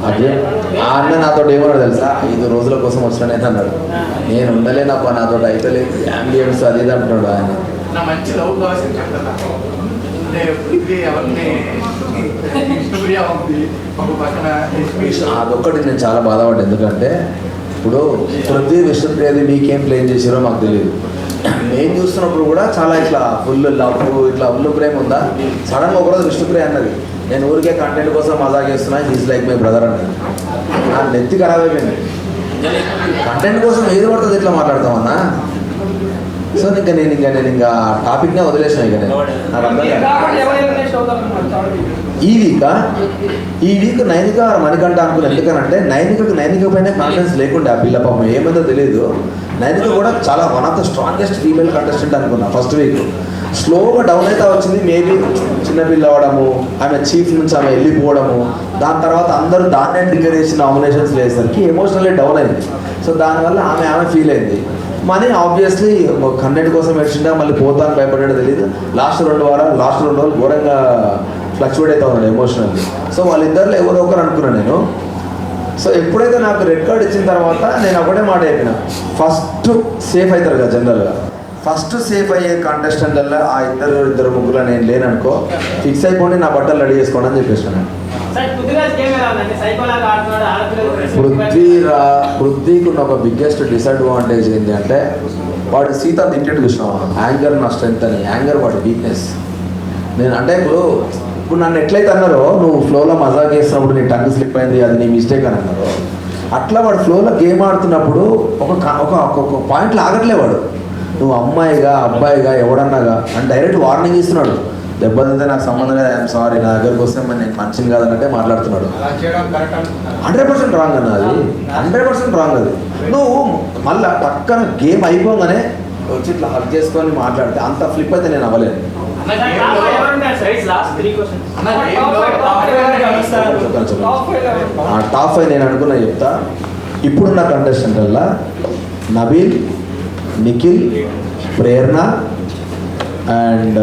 అదే ఆ అన్న నాతో ఏమన్నాడు తెలుసా, 5 రోజుల కోసం వచ్చినానైతే అన్నాడు. నేను ఉండలేనప్ప, నాతో అయితే లేదు అంబియన్స్ అది ఇది అంటున్నాడు ఆయన. అదొక్కటి నేను చాలా బాధపడ్డా. ఎందుకంటే ఇప్పుడు పృథ్వీ విష్ణుప్రియది మీకేం ప్లేన్ చేసారో మాకు తెలియదు. నేను చూస్తున్నప్పుడు కూడా చాలా ఇట్లా ఫుల్ లవ్, ఇట్లా ఫుల్ ప్రేమ ఉందా. సడన్గా ఒకరోజు విష్ణుప్రియ అన్నది, నేను ఊరికే కంటెంట్ కోసం మజా చేస్తున్నా, హీస్ లైక్ మై బ్రదర్ అన్నది. నా నెత్తి ఖరాబ్ అయిపోయింది. కంటెంట్ కోసం ఏది పడుతుంది ఇట్లా మాట్లాడతామన్నా. సో నేను ఇంకా టాపిక్నే వదిలేసాను. ఇక నేను ఈ వీక్ నైనిక మణికంఠ అనుకున్నాను. ఎందుకనంటే నైనిక పైన కాన్ఫిడెన్స్ లేకుండా ఆ పిల్ల పాపం ఏమైందో తెలియదు. నైనిక కూడా చాలా one of the strongest female contestant అనుకున్నా ఫస్ట్ వీక్. స్లోగా డౌన్ అయితే వచ్చింది. మేబీ చిన్నపిల్ల అవ్వడము, ఆమె చీఫ్ నుంచి ఆమె వెళ్ళిపోవడము, దాని తర్వాత అందరూ దాన్నే డిక్లేర్ చేసిన నామినేషన్స్ వేసరికి ఎమోషనల్లీ డౌన్ అయింది. సో దానివల్ల ఆమె ఫీల్ అయింది. మనీ ఆబ్వియస్లీ కంటెంట్ కోసం వచ్చిందా, మళ్ళీ పోతాను భయపడ్డాడో తెలియదు. లాస్ట్ 2 రోజులు ఘోరంగా ఫ్లక్చువేట్ అవుతా ఉన్నాడు ఎమోషనల్లీ. సో వాళ్ళిద్దరిలో ఎవరో ఒకరు అనుకున్నాను నేను. సో ఎప్పుడైతే నాకు రెడ్ కార్డ్ ఇచ్చిన తర్వాత నేను ఒకటే మాట చెప్పిన, ఫస్ట్ సేఫ్ అవుతారు కదా జనరల్గా, ఫస్ట్ సేఫ్ అయ్యే కాంటెస్టెంట్లలో ఆ ఇద్దరు ముగ్గురు నేను లేననుకో, ఫిక్స్ అయిపోండి, నా బట్టలు రెడీ చేసుకోండి అని చెప్పేసాను. పృథ్వీకి ఉన్న ఒక బిగ్గెస్ట్ డిసడ్వాంటేజ్ ఏంటి అంటే, వాడు సీత తింటెడ్ చూసినాం, యాంగర్ నా స్ట్రెంత్ అని. యాంగర్ వాడు వీక్నెస్. నేను అంటే ఇప్పుడు నన్ను ఎట్లయితే అన్నారో, నువ్వు ఫ్లోలో మజాక్ చేస్తున్నప్పుడు నీ టంగ్ స్లిప్ అయింది, అది నీ మిస్టేక్ అని అన్నారు. అట్లా వాడు ఫ్లోలో గేమ్ ఆడుతున్నప్పుడు ఒక పాయింట్లో ఆగట్లేవాడు. నువ్వు అమ్మాయిగా అబ్బాయిగా ఎవడన్నాగా అని డైరెక్ట్ వార్నింగ్ ఇస్తున్నాడు. దెబ్బతింటే నాకు సంబంధం లేదు, ఐఎమ్ సారీ, నా దగ్గరకు వస్తే నేను మనిషిని కాదన్నట్టే మాట్లాడుతున్నాడు. 100% రాంగ్ అన్న, అది 100% రాంగ్. అది నువ్వు మళ్ళీ పక్కన గేమ్ అయిపోగానే వచ్చి ఇట్లా హక్ చేసుకొని మాట్లాడితే అంత ఫ్లిప్ అయితే నేను అవ్వలేను. టాప్ 5 నేను అనుకున్నా చెప్తా. ఇప్పుడున్న కంటెస్టెంట్ వల్ల నబీల్, నిఖిల్, ప్రేరణ అండ్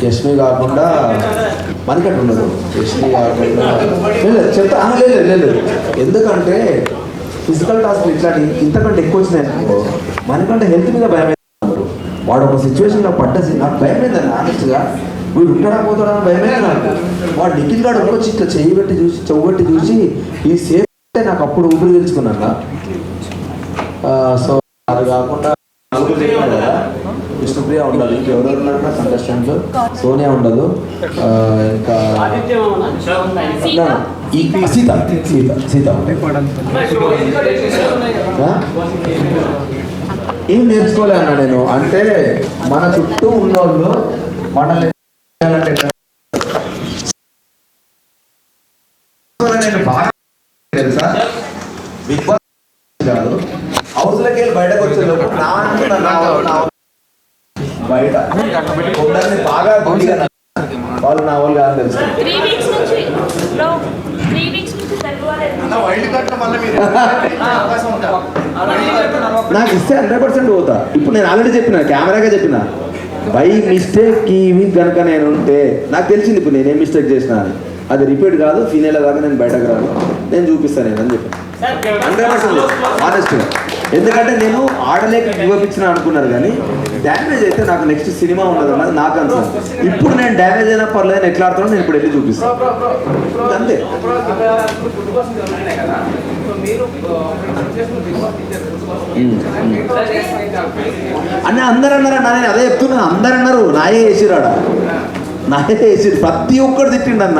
యష్మి కాకుండా మణికంఠ ఉండదు. యష్మి కాకుండా చెప్తా లేదు. ఎందుకంటే ఫిజికల్ టాస్క్ ఇట్లాంటి ఇంతకంటే ఎక్కువ వచ్చినాయి అనుకో, మణికంఠ హెల్త్ మీద భయం అవుతున్నారు. వాడు ఒక సిచ్యువేషన్లో పడ్డసి నాకు భయం అయిందండి ఆనెస్ట్గా. వీడు ఉంటాడా పోతాడా భయమైంది నాకు. వాడు నిఖిల్ గాడు వచ్చి ఇట్లా చెవుబెట్టి చూసి ఈ సేఫ్ అంటే నాకు అప్పుడు ఊపిరి తెలుసుకున్నాక. సో అది కాకుండా కదా, విష్ణుప్రియ ఉండదు, ఇంకెవరెవరు ఉన్నారు కంటెస్టెంట్లు, సోనియా ఉండదు, ఇంకా సీత ఏం నేర్చుకోలే అన్నా నేను. అంటే మన చుట్టూ ఉన్నోళ్ళు మనల్ని బాగా తెలుసా, బిగ్ బాస్ కాదు, హౌస్లోకి వెళ్ళి బయటకు వచ్చే బయట బాగా వాళ్ళు నా వాళ్ళు కాదు తెలుసు. నాకు ఇస్తే 100% పోతా. ఇప్పుడు నేను ఆల్రెడీ చెప్పిన, కెమెరాగా చెప్పిన, బై మిస్టేక్ ఈ వీక్ కనుక నేను ఉంటే నాకు తెలిసింది ఇప్పుడు నేనేం మిస్టేక్ చేసినా అని. అది రిపీట్ కాదు, ఫినేలా కాదు, నేను బయటకు రాను, నేను చూపిస్తాను నేను అని చెప్పి 100% ఆనెస్ట్గా. ఎందుకంటే నేను ఆడలేక గివపించిన అనుకున్నారు, కానీ డ్యామేజ్ అయితే నాకు నెక్స్ట్ సినిమా ఉన్నది అన్నది నాకు అనిపిస్తుంది. ఇప్పుడు నేను డ్యామేజ్ అయినా పర్లేదు, ఎట్లా ఆడుతానో నేను ఇప్పుడు వెళ్ళి చూపిస్తాను అంతే. అని అందరు అన్నారు అన్న, నేను అదే చెప్తున్నా, అందరు అన్నారు నాయే వేసిరాడా, నాయే వేసి ప్రతి ఒక్కరు తిట్టిండు అన్న.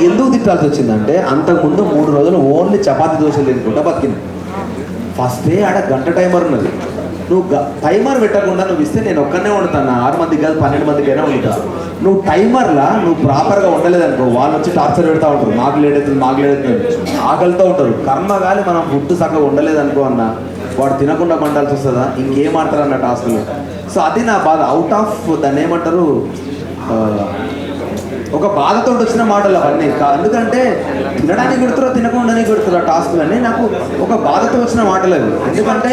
ఎందుకు తిట్టాల్సి వచ్చిందంటే, అంతకుముందు 3 రోజులు ఓన్లీ చపాతీ దోశలు తినుకుంటా బతికింది. ఫస్ట్ డే ఆడ గంట టైమర్ ఉన్నది. నువ్వు టైమర్ పెట్టకుండా నువ్వు ఇస్తే నేను ఒక్కనే వండుతాను, 6 మందికి కాదు 12 మందికైనా వండుతా. నువ్వు టైమర్లా నువ్వు ప్రాపర్గా ఉండలేదనుకో, వాళ్ళు వచ్చి టార్చర్ పెడతా ఉంటారు, మాకు లేట్ అవుతుంది ఆకలితో ఉంటారు. కర్మ కానీ మనం ఫుడ్ చక్కగా ఉండలేదనుకో అన్న, వాడు తినకుండా పండాల్సి వస్తుందా, ఇంకేం ఆడతారు అన్న టాస్క్లో. సో అది నా బాధ. అవుట్ ఆఫ్ దాన్ని ఏమంటారు, ఒక బాధతో వచ్చిన మాటలు అవన్నీ ఎందుకంటే తినడానికి కొడుతురా తినకుండానే కొడుతురా టాస్క్లన్నీ నాకు ఒక బాధతో వచ్చిన మాటలు అవి. ఎందుకంటే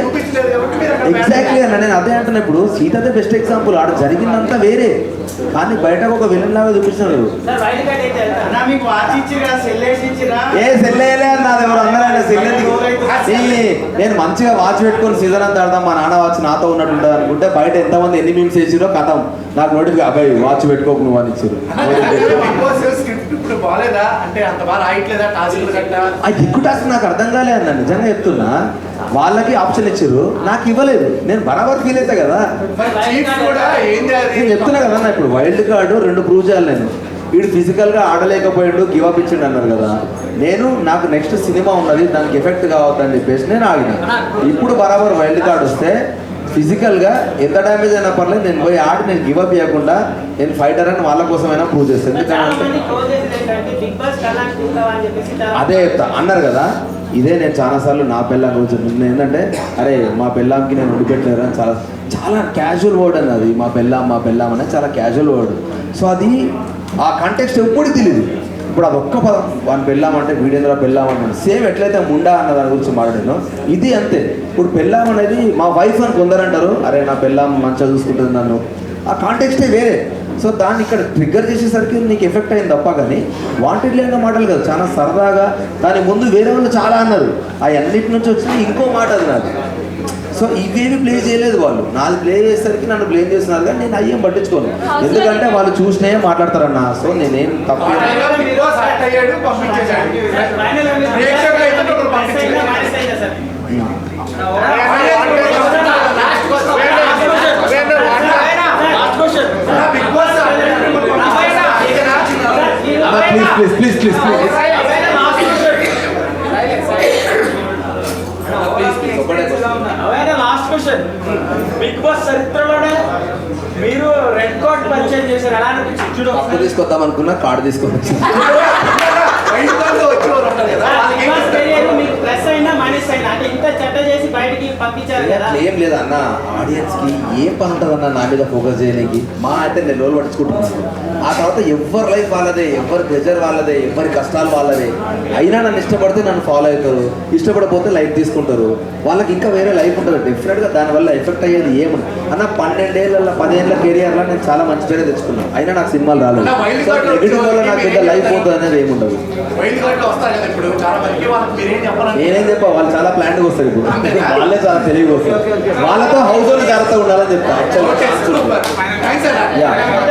ఎగ్జాక్ట్లీ అన్న నేను అదే అంటున్నా. ఇప్పుడు సీతదే బెస్ట్ ఎగ్జాంపుల్. ఆడ జరిగిందంతా వేరే, కానీ బయటకు ఒక విలన్ లాగా చూపించినారు. ఏ సెల్లేలే అన్నది ఎవరు అన్నారన్న సెల్లెందుకు? నేను మంచిగా వాచ్ పెట్టుకొని సీజన్ అంతా ఆడదాం, మా నాన్న వాచ్ నాతో ఉన్నట్టు ఉంటుంది అనుకుంటే బయట ఎంతమంది ఎన్ని మీమ్స్ చేసిరో కథం నాకు నోటిఫికేషన్ అబ్బాయి వాచ్ పెట్టుకోకు నువ్వు అని ఇచ్చారు. ఎక్కువ టాస్క్ నాకు అర్థం కాలే అన్న, నిజంగా చెప్తున్నా. వాళ్ళకి ఆప్షన్ ఇచ్చారు, నాకు ఇవ్వలేదు. నేను బరాబర్ ఫీల్ అవుతా కదా. నేను చెప్తున్నా కదా అన్న, ఇప్పుడు వైల్డ్ కార్డు 2 ప్రూవ్ చేయాలి. నేను వీడు ఫిజికల్గా ఆడలేకపోయాడు, గివ్ అప్ ఇచ్చిండు అన్నారు కదా. నాకు నెక్స్ట్ సినిమా ఉన్నది, దానికి ఎఫెక్ట్ కావద్దని చెప్పేసి నేను ఆగిన. ఇప్పుడు బరాబర్ వైల్డ్ కార్డ్ వస్తే ఫిజికల్గా ఎంత డ్యామేజ్ అయినా పర్లేదు, నేను పోయి ఆడి నేను గివ్ అప్ ఇవ్వకుండా నేను ఫైటర్ అని వాళ్ళ కోసమైనా ప్రూవ్ చేస్తాను. ఎందుకంటే అదే చెప్తా అన్నారు కదా. ఇదే నేను చాలాసార్లు నా పిల్లని కూర్చొని ఏంటంటే అరే మా పిల్లంకి నేను ఉడిపెట్టలేరు అని చాలా చాలా క్యాజువల్ వర్డ్ అన్నది. మా పిల్లం అనేది చాలా క్యాజువల్ వర్డ్. సో అది ఆ కంటెక్స్ట్ ఎప్పుడు తెలియదు. ఇప్పుడు అది ఒక్క పదం వాని పెళ్ళామంటే వీడేంద్ర పెళ్ళామంటాడు. సేమ్ ఎట్లయితే ముండా అన్న దాని గురించి మాట్లాడాను, ఇది అంతే. ఇప్పుడు పెళ్ళాం అనేది మా వైఫ్ అని కొందరంటారు, అరే నా పెళ్ళాం మంచిగా చూసుకుంటుంది నన్ను, ఆ కాంటెక్స్టే వేరే. సో దాన్ని ఇక్కడ ట్రిగ్గర్ చేసేసరికి నీకు ఎఫెక్ట్ అయింది తప్ప, కానీ వాంటెడ్ లేని మాటలు కదా. చాలా సరదాగా దాని ముందు వేరే వాళ్ళు చాలా అన్నారు, ఆ అన్నిటి నుంచి వచ్చిన ఇంకో మాట అది నాకు. సో ఇవేమి ప్లే చేయలేదు వాళ్ళు, నాది ప్లే చేసేసరికి నన్ను బ్లేమ్ చేస్తున్నారు. కానీ నేను అయ్యేం పట్టించుకోను, ఎందుకంటే వాళ్ళు చూసినే మాట్లాడతారన్న. సో నేనేం తప్ప ప్లీజ్ బిగ్ బాస్ చరిత్రలోనే మీరు రెడ్ కార్డ్ పర్చేజ్ చేశారు. ఎలా అనిపించింది? కప్పు తీసుకొద్దాం అనుకున్నా, కార్డు తీసుకొని ఏం లేదు అన్న. ఆడియన్స్ కి ఏం పని ఉంటుంది అన్న నా మీద ఫోకస్ చేయడానికి? మా అయితే నేను రోజులు పట్టించుకుంటున్నాను. ఆ తర్వాత ఎవరి లైఫ్ వాళ్ళదే, ఎవరి ప్రెజర్ వాళ్ళదే, ఎవరి కష్టాలు వాళ్ళదే. అయినా నన్ను ఇష్టపడితే నన్ను ఫాలో అవుతారు, ఇష్టపడకపోతే లైఫ్ తీసుకుంటారు. వాళ్ళకి ఇంకా వేరే లైఫ్ ఉంటుంది డెఫినెట్గా. దానివల్ల ఎఫెక్ట్ అయ్యేది ఏముంది అన్న. 12 ఏళ్ళ 10 ఏళ్ళ కెరియర్లో నేను చాలా మంచి పేరే తెచ్చుకున్నాను, అయినా నాకు సినిమాలు రాలేదు. నెగిటివ్ వల్ల నాకు పెద్ద లైఫ్ పోతుంది అనేది ఏముండదు. నేనేం చెప్పా, వాళ్ళు చాలా ప్లాన్గా వస్తారు. ఇప్పుడు వాళ్ళే చాలా తెలివిగా వస్తారు. వాళ్ళతో హౌస్ హోల్డ్ జాగ్రత్తగా ఉండాలని చెప్తా.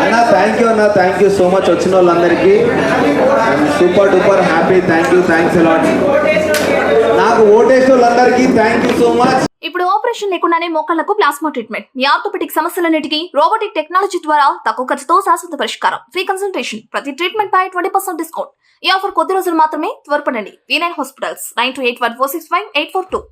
అన్న థ్యాంక్ యూ సో మచ్ వచ్చిన వాళ్ళందరికీ. Super duper happy. Thanks a lot. నాకు ఓటేసిన వాళ్ళందరికీ థ్యాంక్ యూ సో మచ్. ఇప్పుడు ఆపరేషన్ లేకుండానే మోకాళ్లకు ప్లాస్మా ట్రీట్మెంట్, మీ ఆర్థోపెటిక్ సమస్యలన్నిటికీ రోబోటిక్ టెక్నాలజీ ద్వారా తక్కువ ఖర్చుతో శాశ్వత పరిష్కారం. ఫ్రీ కన్సల్టేషన్, ప్రతి ట్రీట్మెంట్ పై 20% డిస్కౌంట్. ఈ ఆఫర్ కొద్ది రోజులు మాత్రమే. త్వరపడండి. V9 hospitals 9281465842.